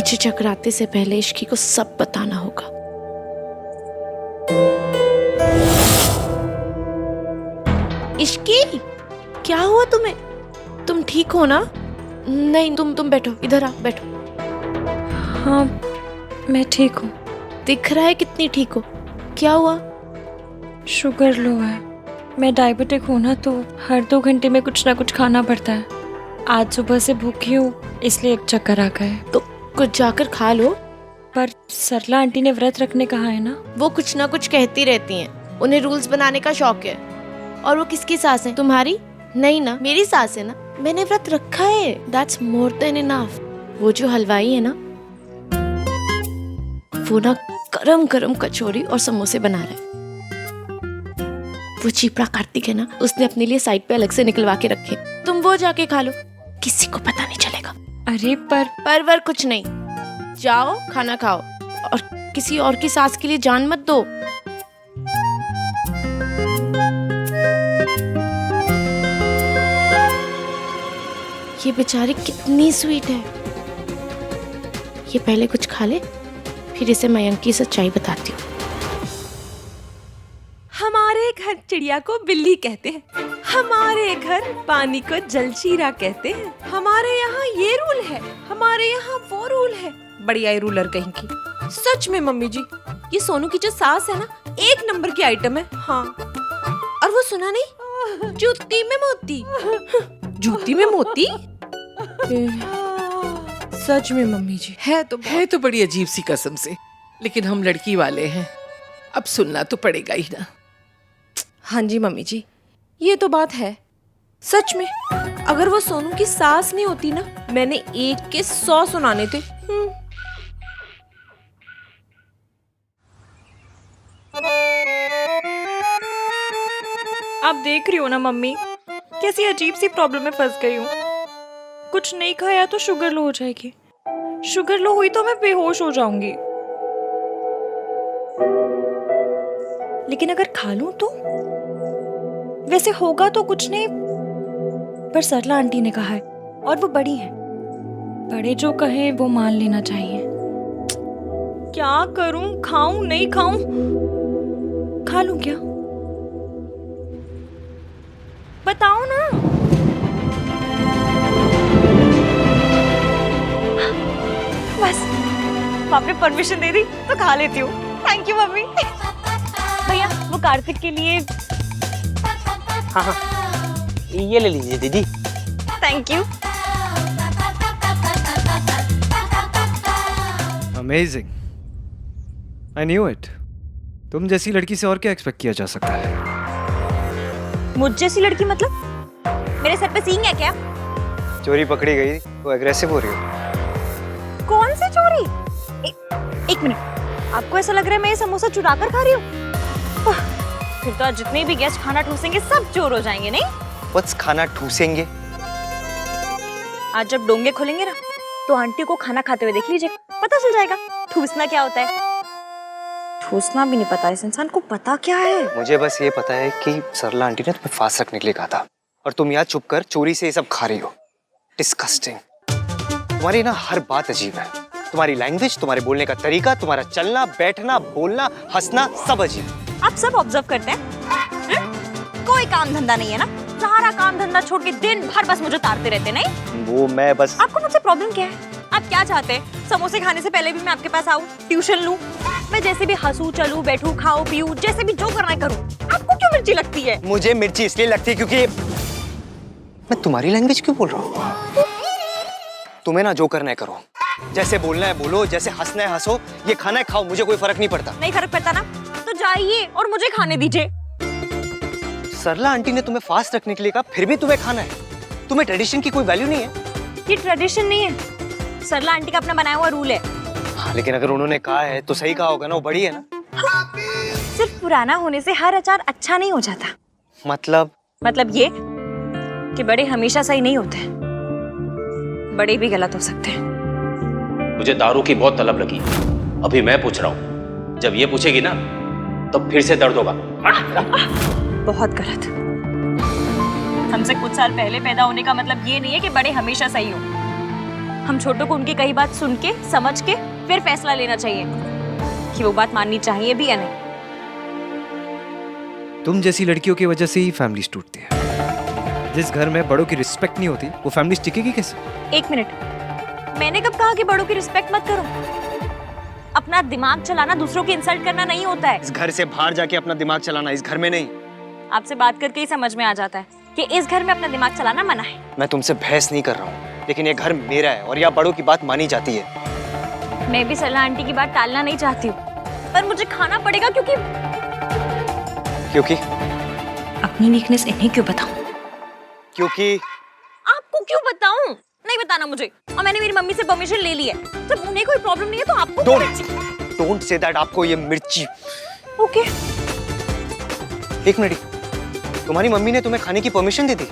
मुझे चकराते से पहले इश्की को सब बताना होगा। इश्की, क्या हुआ तुम्हें? तुम ठीक हो ना? नहीं, तुम बैठो, इधर आ, बैठो। हाँ, मैं ठीक हूँ। दिख रहा है कितनी ठीक हो। क्या हुआ? शुगर लो है। मैं डायबिटिक हूँ ना, तो हर 2 घंटे में कुछ ना कुछ खाना पड़ता है। आज सुबह से भूखी हूँ, इसलिए एक चक्कर आ गए। तो कुछ जाकर खा लो। पर सरला आंटी ने व्रत रखने कहा है ना। वो कुछ ना कुछ कहती रहती हैं। उन्हें रूल्स बनाने का शौक है। और वो किसकी सास है? तुम्हारी? नहीं ना, मेरी सास है ना। मैंने व्रत रखा है, दैट्स मोर देन इनफ। वो जो हलवाई है ना, वो ना गरम गरम कचौरी और समोसे बना रहे। वो चीपड़ा कार्तिक है ना, उसने अपने लिए साइड पे अलग से निकलवा के रखे। तुम वो जाके खा लो, किसी को पता नहीं चलेगा। अरे पर कुछ नहीं, जाओ खाना खाओ और किसी और की सास के लिए जान मत दो। ये बेचारी कितनी स्वीट है। ये पहले कुछ खा ले, फिर इसे मयंक की सच्चाई बताती हूँ। हमारे घर चिड़िया को बिल्ली कहते हैं, हमारे घर पानी को जलशीरा कहते हैं, हमारे यहाँ ये रूल है, हमारे यहाँ वो रूल है। बढ़िया ही रूलर कहीं की। सच में मम्मी जी, ये सोनू की जो सास है ना, 1 नंबर की आइटम है। हाँ, और वो सुना नहीं, जूती में मोती। जूती में मोती? सच में मम्मी जी, है तो बड़ी अजीब सी कसम से, लेकिन हम लड़की वाले हैं, अब सुनना तो पड़ेगा ही ना। हाँ जी मम्मी जी, ये तो बात है। सच में अगर वो सोनू की सास नहीं होती ना, मैंने 1 के 100 सुनाने थे। आप देख रही हो ना मम्मी, कैसी अजीब सी प्रॉब्लम में फंस गई हूँ। कुछ नहीं खाया तो शुगर लो हो जाएगी, शुगर लो हुई तो मैं बेहोश हो जाऊंगी। लेकिन अगर खा लूं तो? वैसे होगा तो कुछ नहीं, पर सरला आंटी ने कहा है और वो बड़ी है, बड़े जो कहे वो मान लेना चाहिए। क्या करूं, खाऊं नहीं खाऊं? खा लूं क्या? बताओ ना। बस आपने परमिशन दे दी तो खा लेती हूँ। Thank you mummy. भैया वो कार्तिक के लिए। हाँ, ये ले लीजिए दीदी। Thank you. Amazing, I knew it. तुम जैसी लड़की से और क्या एक्सपेक्ट किया जा सकता है? मुझ जैसी लड़की मतलब? मेरे सर पे सींग है क्या? चोरी पकड़ी गई तो एग्रेसिव हो रही हो। कौन सी चोरी? एक मिनट, आपको ऐसा लग रहा है मैं ये समोसा चुरा कर खा रही हूँ? फिर तो आज जितने भी गेस्ट खाना ठूसेंगे सब चोर हो जाएंगे, नहीं? What's खाना ठूसेंगे? आज जब डोंगे खोलेंगे ना, तो आंटी को खाना खाते हुए देख लीजिए, पता चल जाएगा ठूसना क्या होता है। ठूसना भी नहीं पता इस इंसान को, पता क्या है? मुझे बस ये पता है कि सरला आंटी ने तुम्हें फास्ट रखने के लिए कहा था और तुम यहाँ छुप कर चोरी से ये सब खा रही हो। डिस्कस्टिंग। तुम्हारी ना हर बात अजीब है। तुम्हारी लैंग्वेज, तुम्हारे बोलने का तरीका, तुम्हारा चलना बैठना बोलना हंसना सब अजीब। आप सब ऑब्जर्व करते हैं? कोई काम धंधा नहीं है ना? सारा काम धंधा छोड़ के दिन भर बस मुझे तारते रहते, नहीं? वो मैं बस। आपको मुझसे प्रॉब्लम क्या है? आप क्या चाहते हैं? समोसे खाने से पहले भी मैं आपके पास आऊं, ट्यूशन लूं, मैं जैसे भी हंसू चलूं बैठूं खाऊं पीऊं, जैसे भी जो करना है करूं। आपको क्यों मिर्ची लगती है? मुझे मिर्ची इसलिए लगती है क्योंकि मैं तुम्हारी लैंग्वेज क्यों बोल रहा हूँ? तुम्हें ना जो करना है करो, जैसे बोलना है बोलो, जैसे हंसना है हंसो, ये खाना है खाओ, मुझे कोई फर्क नहीं पड़ता। नहीं फर्क पड़ता ना? तो जाइए और मुझे खाने दीजिए। सरला आंटी ने तुम्हें फास्ट रखने के लिए कहा, फिर भी तुम्हें खाना है। तुम्हें ट्रेडिशन की कोई वैल्यू नहीं है? ये ट्रेडिशन नहीं है, सरला आंटी का अपना बनाया हुआ रूल है। हाँ, लेकिन अगर उन्होंने कहा है तो सही कहा होगा ना, वो बड़ी है ना। हाँ, सिर्फ पुराना होने से हर अचार अच्छा नहीं हो जाता। मतलब ये कि बड़े हमेशा सही नहीं होते, बड़े भी गलत हो सकते हैं। मुझे दारू की बहुत तलब लगी, अभी मैं पूछ रहा हूँ, जब ये पूछेगी ना तब फिर से दर्द होगा। बहुत गलत। हमसे कुछ साल पहले पैदा होने का मतलब ये नहीं है कि बड़े हमेशा सही हो। हम छोटों को उनकी कई बात सुन के समझ के फिर फैसला लेना चाहिए कि वो बात माननी चाहिए भी या नहीं। तुम जैसी लड़कियों की वजह से ही फैमिलीज टूटती है। जिस घर में बड़ों की रिस्पेक्ट नहीं होती वो फैमिलीज टिकेगी कैसे? एक मिनट, मैंने कब कहा कि बड़ों की रिस्पेक्ट मत करो? अपना दिमाग चलाना दूसरों की इंसल्ट करना नहीं होता है। इस घर से बाहर जाके अपना दिमाग चलाना, इस घर में नहीं। आपसे बात करके ही समझ में आ जाता है कि इस घर में अपना दिमाग चलाना मना है। मैं तुमसे बहस नहीं कर रहा हूँ, लेकिन ये घर मेरा है और यहाँ बड़ों की बात मानी जाती है। मैं भी सरला आंटी की बात टालना नहीं चाहती हूँ, पर मुझे खाना पड़ेगा क्योंकि अपनी वीकनेस इन्हें क्यों बताऊं? क्योंकि आपको क्यों बताऊं? नहीं बताना मुझे। और मैंने मेरी मम्मी से परमिशन ले ली है। जब उन्हें कोई प्रॉब्लम नहीं है तो आपको डोंट से दैट। आपको ये मिर्ची। ओके। एक मिनट, तुम्हारी मम्मी ने तुम्हें खाने की परमिशन दे दी?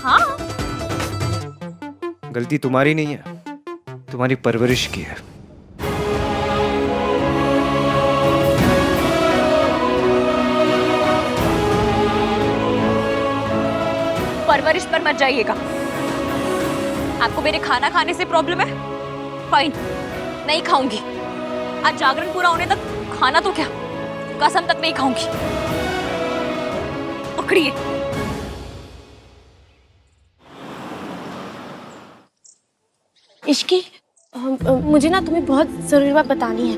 हाँ। गलती तुम्हारी नहीं है, तुम्हारी परवरिश की है। परवरिश पर मत जाइएगा। आपको मेरे खाना खाने से प्रॉब्लम है? फाइन, नहीं खाऊंगी। आज जागरण पूरा होने तक खाना तो क्या, कसम तक नहीं खाऊंगी। पकड़िए। इश्की, मुझे ना तुम्हें बहुत जरूरी बात बतानी है।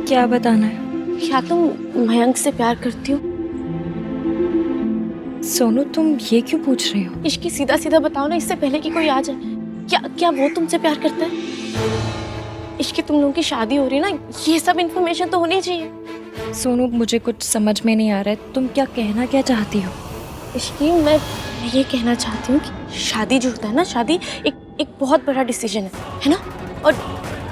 क्या बताना है? क्या तुम मयंक से प्यार करती हो? सोनू, तुम ये क्यों पूछ रही हो? इश्की, सीधा सीधा बताओ ना, इससे पहले कि कोई आ जाए। क्या वो तुमसे प्यार करता है? इश्की, तुम लोगों की शादी हो रही है ना, ये सब इन्फॉर्मेशन तो होनी चाहिए। सोनू, मुझे कुछ समझ में नहीं आ रहा है। तुम क्या चाहती हो? इश्की, मैं ये कहना चाहती हूँ कि शादी जो होता है ना, शादी एक बहुत बड़ा डिसीजन है ना? और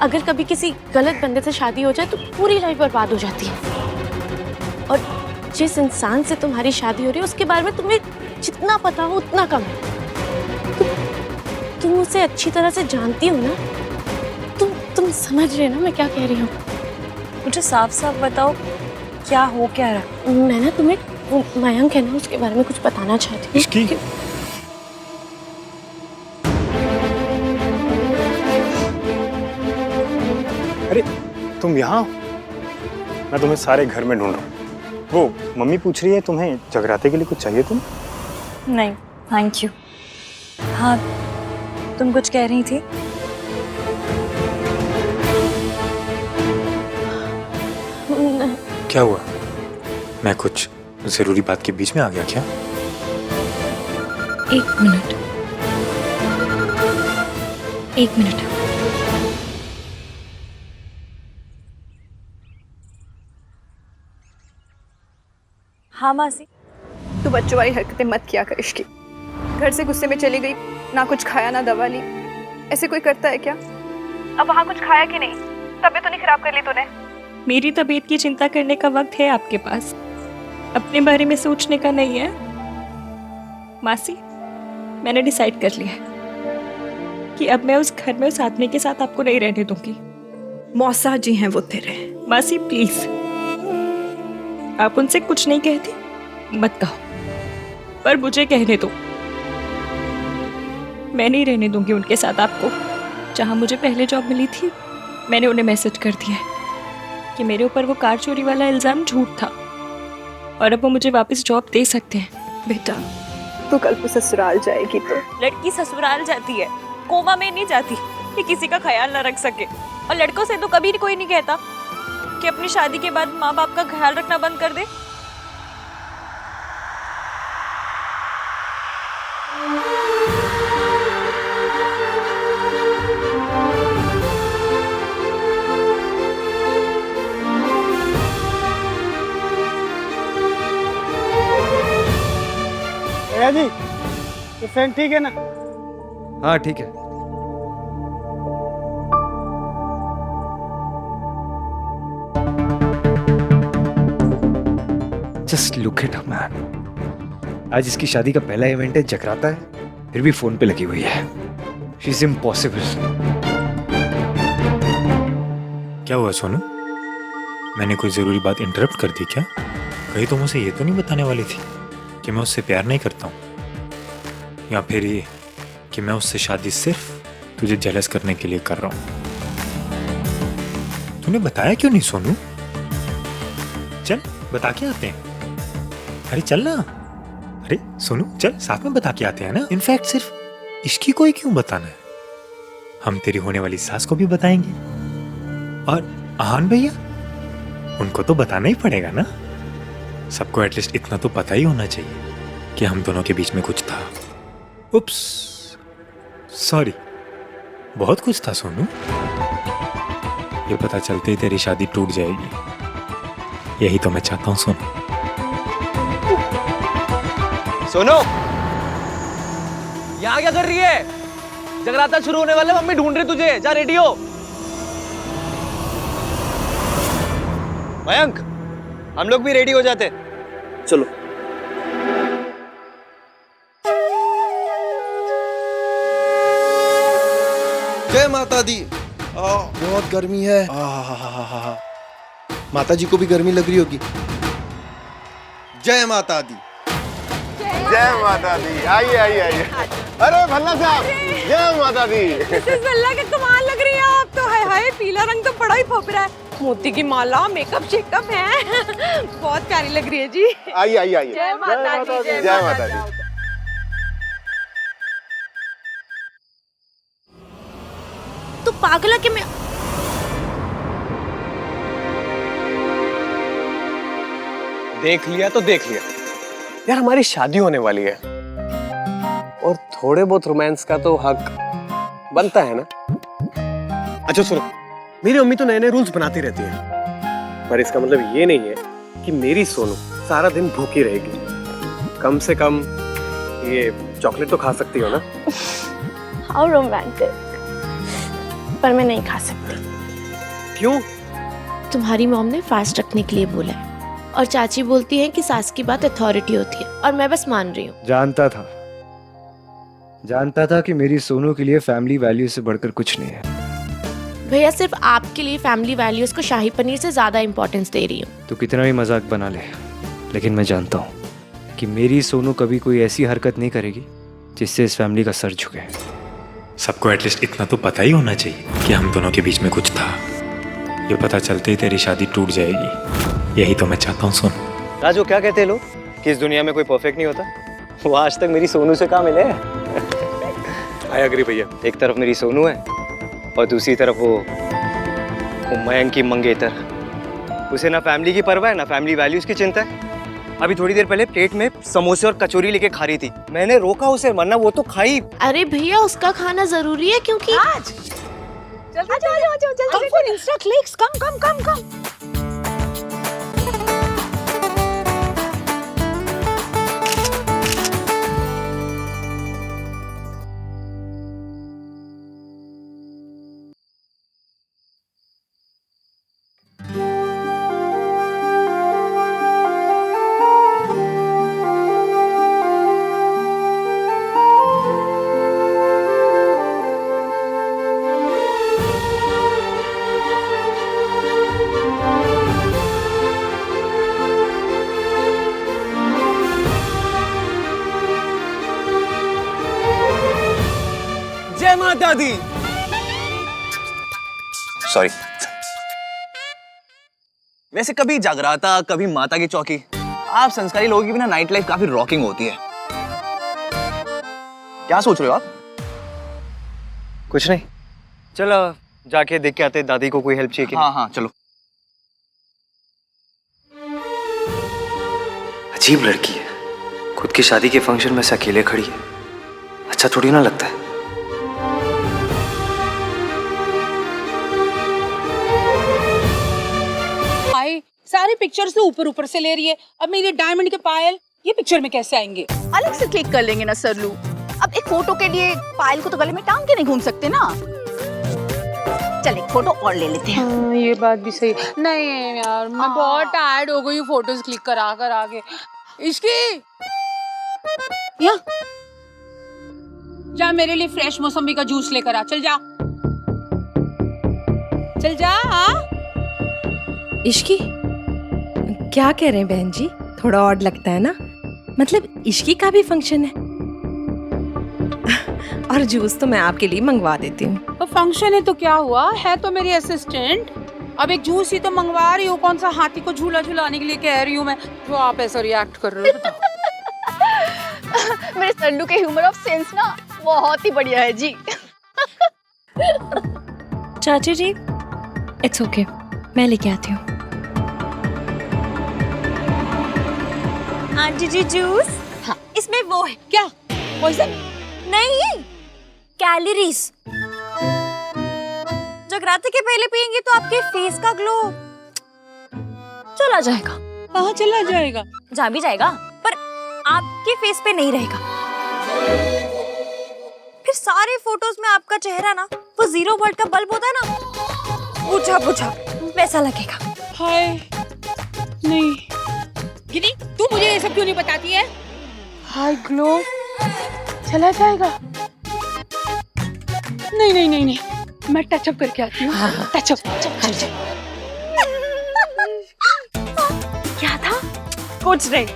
अगर कभी किसी गलत बंदे से शादी हो जाए तो पूरी लाइफ बर्बाद हो जाती है। और जिस इंसान से तुम्हारी शादी हो रही है उसके बारे में तुम्हें जितना पता हो उतना कम है। तुम उसे अच्छी तरह से जानती हो ना? तुम समझ रहे हो ना मैं क्या कह रही हूँ? मुझे साफ साफ बताओ, क्या हो क्या रहा? मैं ना तुम्हें वो मयंक है ना, उसके बारे में कुछ बताना चाहती हूँ। अरे तुम यहाँ? मैं तुम्हें सारे घर में ढूंढ रहा हूँ। वो मम्मी पूछ रही है तुम्हें जगराते के लिए कुछ चाहिए तुम? नहीं, थैंक यू। हाँ, तुम कुछ कह रही थी? क्या हुआ? मैं कुछ जरूरी बात के बीच में आ गया क्या? एक मिनट। हाँ मासी। तू बच्चों वाली हरकतें मत किया कर इश्की। घर से गुस्से में चली गई, ना कुछ खाया ना दवा ली। ऐसे कोई करता है क्या? अब वहाँ कुछ खाया कि नहीं? तबीयत तो नहीं खराब कर ली तूने? मेरी तबीयत की चिंता करने का वक्त है आपके पास, अपने बारे में सोचने का नहीं है। मासी, मैंने डिसाइड कर लिया है कि अब मैं उस घर में उस आदमी के साथ आपको नहीं रहने दूंगी। मौसा जी हैं वो तेरे। मासी प्लीज, आप उनसे कुछ नहीं कहती, मत कहो, पर मुझे कहने दो। मैं नहीं रहने दूंगी उनके साथ आपको। जहां मुझे पहले जॉब मिली थी, मैंने उन्हें मैसेज कर दिया है कि मेरे ऊपर वो कार चोरी वाला इल्जाम झूठ था और अब वो मुझे वापस जॉब दे सकते हैं। बेटा, तू कल को ससुराल जाएगी तो? लड़की ससुराल जाती है, कोमा में नहीं जाती कि किसी का ख्याल न रख सके। और लड़कों से तो कभी कोई नहीं कहता कि अपनी शादी के बाद माँ बाप का ख्याल रखना बंद कर दे। जी, ये फैन ठीक है ना? हाँ ठीक है। Just look at man. आज इसकी शादी का पहला इवेंट है, जगराता है, फिर भी फोन पे लगी हुई है। She is impossible. क्या हुआ सोनू? मैंने कोई जरूरी बात इंटरप्ट कर दी क्या? कहीं तुम उसे ये तो नहीं बताने वाली थी कि मैं उससे प्यार नहीं करता हूँ? या फिर ये कि मैं उससे शादी सिर्फ तुझे जेलस करने के लिए कर रहा हूं? तूने बताया क्यों नहीं सोनू? चल बता के आते हैं। अरे चल ना। अरे सोनू चल साथ में बता के आते हैं ना। इनफैक्ट सिर्फ इसकी को ही क्यों बताना है, हम तेरी होने वाली सास को भी बताएंगे और आहान भैया उनको तो बताना ही पड़ेगा ना। सबको एटलीस्ट इतना तो पता ही होना चाहिए कि हम दोनों के बीच में कुछ था। उप्स सॉरी, बहुत कुछ था सोनू। ये पता चलते ही तेरी शादी टूट जाएगी, यही तो मैं चाहता हूँ सोनू। सोनू यहाँ क्या कर रही है? जगराता शुरू होने वाला है, मम्मी ढूंढ रही तुझे, जा रेडी हो। मयंक हम लोग भी रेडी हो जाते। चलो। जय माता दी। बहुत गर्मी है। माता जी को भी गर्मी लग रही होगी। जय माता दी। जय माता दी। आइए आइए आइए। अरे भल्ला साहब, जय माता दी। मिसेस भल्ला के कमाल लग रही है आप तो। हाय हाय, पीला रंग तो बड़ा ही फप रहा है। मोती की माला, मेकअप शेकअप है। बहुत प्यारी लग रही है जी। आइए आइए आइए। जय माता दी। जय माता दी। तू पागल है कि मैं देख लिया तो देख लिया यार, हमारी शादी होने वाली है और थोड़े बहुत रोमांस का तो हक बनता है ना। अच्छा सुनो, मेरी मम्मी तो नए नए रूल्स बनाती रहती है, पर इसका मतलब ये नहीं है कि मेरी सोनू सारा दिन भूखी रहेगी। कम से कम ये चॉकलेट तो खा सकती हो ना। How romantic. पर मैं नहीं खा सकती। क्यों? तुम्हारी मॉम ने फास्ट रखने के लिए बोला है और चाची बोलती है कि सास की बात अथॉरिटी होती है और मैं बस मान रही हूँ। जानता था कि मेरी सोनू के लिए फैमिली वैल्यू से बढ़कर कुछ नहीं है। भैया सिर्फ आपके लिए फैमिली वैल्यूज को शाही पनीर से ज्यादा इंपॉर्टेंस दे रही हूँ। तो कितना भी मजाक बना ले, लेकिन मैं जानता हूँ कि मेरी सोनू कभी कोई ऐसी हरकत नहीं करेगी जिससे इस फैमिली का सर झुके। सबको एटलीस्ट इतना तो पता ही होना चाहिए कि हम दोनों के बीच में कुछ था। ये पता चलते ही तेरी शादी टूट जाएगी, यही तो मैं चाहता हूँ सोनू। राजू क्या कहते हैं लोग कि इस दुनिया में कोई परफेक्ट नहीं होता? वो आज तक मेरी सोनू से कहाँ मिले। आई एग्री भैया। एक तरफ मेरी सोनू है और दूसरी तरफ वो मयंक की मंगेतर। उसे ना फैमिली की परवाह है ना फैमिली वैल्यूज की चिंता है। अभी थोड़ी देर पहले प्लेट में समोसे और कचौरी लेके खा रही थी, मैंने रोका उसे, वरना वो तो खाई। अरे भैया उसका खाना जरूरी है क्योंकि आज कम फॉर इंस्टा क्लिक्स, कम कम कम कम। जय माता दी। सॉरी। वैसे कभी जागराता, कभी माता की चौकी। आप संस्कारी लोगों की भी ना नाइट लाइफ काफी रॉकिंग होती है। क्या सोच रहे हो आप? कुछ नहीं, चलो जाके देख के आते दादी को कोई हेल्प चाहिए कि हाँ हाँ चलो। अजीब लड़की है, खुद की शादी के फंक्शन में से अकेले खड़ी है। अच्छा थोड़ी ना लगता है। सारी पिक्चर्स तो ऊपर ऊपर से ले रही है, अब मेरे डायमंड के पायल ये पिक्चर में कैसे आएंगे? अलग से क्लिक कर लेंगे ना सरलू। अब एक फोटो के लिए पायल को तो गले में टांग के नहीं घूम सकते ना। चल एक फोटो और ले लेते हैं। हाँ, ये बात भी सही। नहीं यार, मैं बहुत टायर्ड हो गई हूँ फोटोज क्लिक करा कर आगे। इसकी या जा मेरे लिए फ्रेश मौसमी का जूस लेकर आ। चल जा, चल जा। इश्की क्या कह रहे हैं बहन जी? थोड़ा ऑड लगता है ना, मतलब इश्की का भी फंक्शन है। और जूस तो मैं आपके लिए मंगवा देती हूँ। तो फंक्शन है तो क्या हुआ, है तो मेरी असिस्टेंट। अब एक जूस ही तो मंगवा रही हूँ, कौन सा हाथी को झूला झुलाने के लिए कह रही हूँ मैं, जो आप ऐसा रिएक्ट कर रहे हो। बताओ। मेरे सल्लू के ह्यूमर ऑफ सेंस ना बहुत ही बढ़िया है जी। चाची जी, इट्स ओके, मैं लेके आती हूँ। आंटी जी जूस। हाँ। इसमें वो है क्या पॉइजन? नहीं, कैलोरीज। जगराते के पहले पियेंगे तो आपके फेस का ग्लो चला जाएगा। कहाँ चला जाएगा? जा भी जाएगा पर आपके फेस पे नहीं रहेगा। फिर सारे फोटोज में आपका चेहरा ना वो 0 वोल्ट का बल्ब होता है ना, बुझा बुझा वैसा लगेगा। हाय नहीं गिनी, तू मुझे ये सब क्यों नहीं बताती है? हाय ग्लो चला जाएगा? नहीं नहीं नहीं नहीं, मैं टचअप करके आती हूँ। टचअप। क्या था? कुछ नहीं।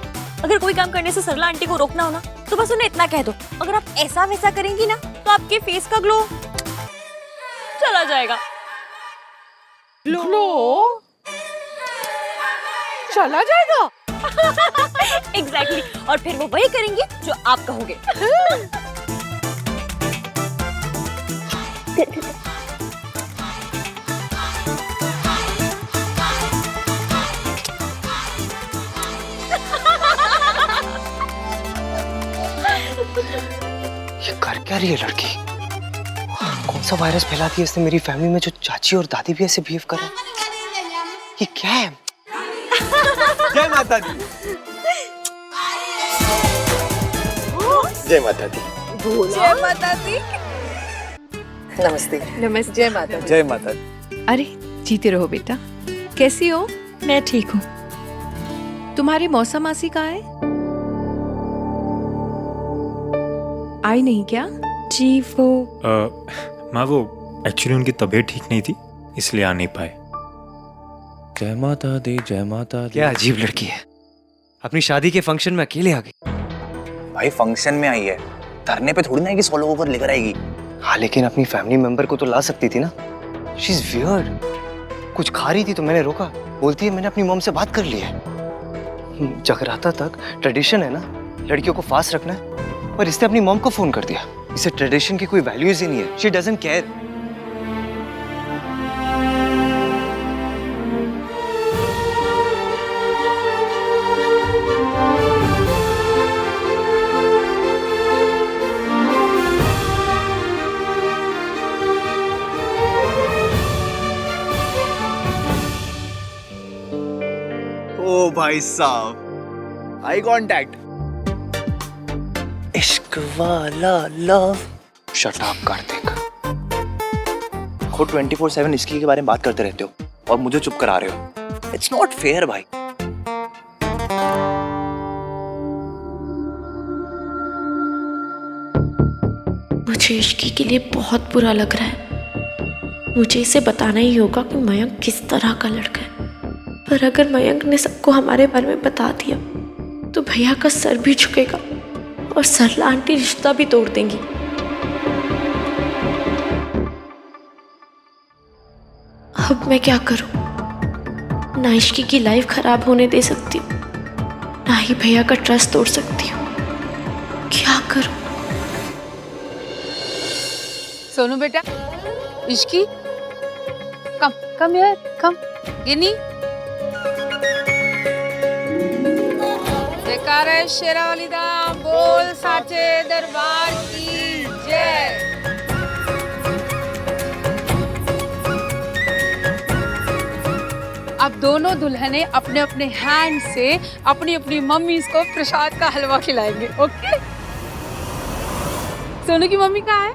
अगर कोई काम करने से सरला आंटी को रोकना हो ना तो बस उन्हें इतना कह दो, अगर आप ऐसा वैसा करेंगी ना तो आपके फेस का ग्लो चला जाएगा। ग्लो चला जाएगा? एग्जैक्टली। और फिर वो वही करेंगी जो आप कहोगे। ये कर क्या रही है लड़की? कौन सा वायरस फैला दिया इसने मेरी फैमिली में जो चाची और दादी भी ऐसे बिहेव कर रहे हैं? ये क्या है? जय माता दी। जय माता दी। जय माता दी। नमस्ते। नमस्ते। जय माता दी। जय माता दी। अरे जीते रहो बेटा। कैसी हो? मैं ठीक हूँ। तुम्हारी मौसा मासी कहाँ है? आई नहीं क्या? जी वो माँ वो एक्चुअली उनकी तबीयत ठीक नहीं थी इसलिए आ नहीं पाए। जय माता दी, जय माता दी। क्या अजीब लड़की है, अपनी शादी के फंक्शन में अकेले आ गई। भाई फंक्शन में आई है, धरने पे थोड़ी ना है कि 100 लोगों को लेकर आएगी। हाँ लेकिन अपनी फैमिली मेंबर को तो ला सकती थी ना। She is weird. कुछ खा रही थी तो मैंने रोका, बोलती है मैंने अपनी मॉम से बात कर ली है। जगराता तक ट्रेडिशन है ना, लड़कियों को फास्ट रखना है, पर इसने अपनी मॉम को फोन कर दिया। इसे ट्रेडिशन की कोई वैल्यूज ही नहीं है। She doesn't care. ओ भाई साहब, आई कांटेक्ट। इश्क वाला लव। Shut up Kartik. खुद 24/7 इसकी के बारे में बात करते रहते हो और मुझे चुप करा रहे हो। इट्स नॉट फेयर भाई। मुझे इश्की के लिए बहुत बुरा लग रहा है। मुझे इसे बताना ही होगा कि मयंक किस तरह का लड़का है। पर अगर मयंक ने सबको हमारे बारे में बता दिया तो भैया का सर भी झुकेगा और सरला आंटी रिश्ता भी तोड़ देंगी। अब मैं क्या करूं? ना इश्की की लाइफ खराब होने दे सकती हूँ, ना ही भैया का ट्रस्ट तोड़ सकती हूँ। क्या करूं? सोनू बेटा, इश्की, कम यार, कम। गिनी, जयकारा शेरावाली दा बोल साचे दरबार की जय। अब दोनों दुल्हने अपने अपने हैंड से अपनी अपनी मम्मी को प्रसाद का हलवा खिलाएंगे। ओके? सोनू की मम्मी कहाँ है?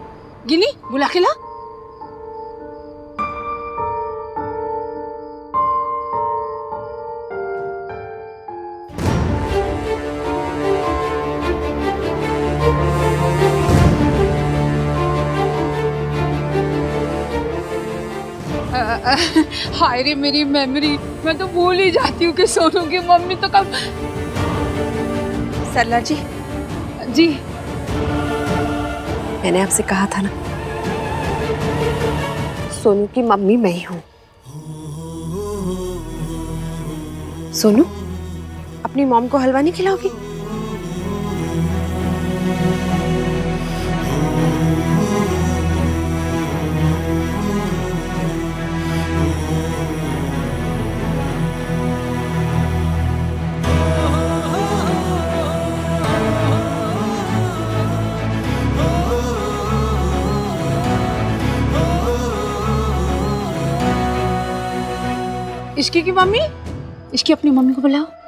गिनी, बुला के ला। हाय रे मेरी मेमोरी, मैं तो भूल ही जाती हूँ कि सोनू की मम्मी तो कब। सरला जी, जी मैंने आपसे कहा था ना, सोनू की मम्मी मैं ही हूँ। सोनू, अपनी मॉम को हलवा नहीं खिलाओगी? इश्की की मम्मी, इसकी अपनी मम्मी को बुलाओ।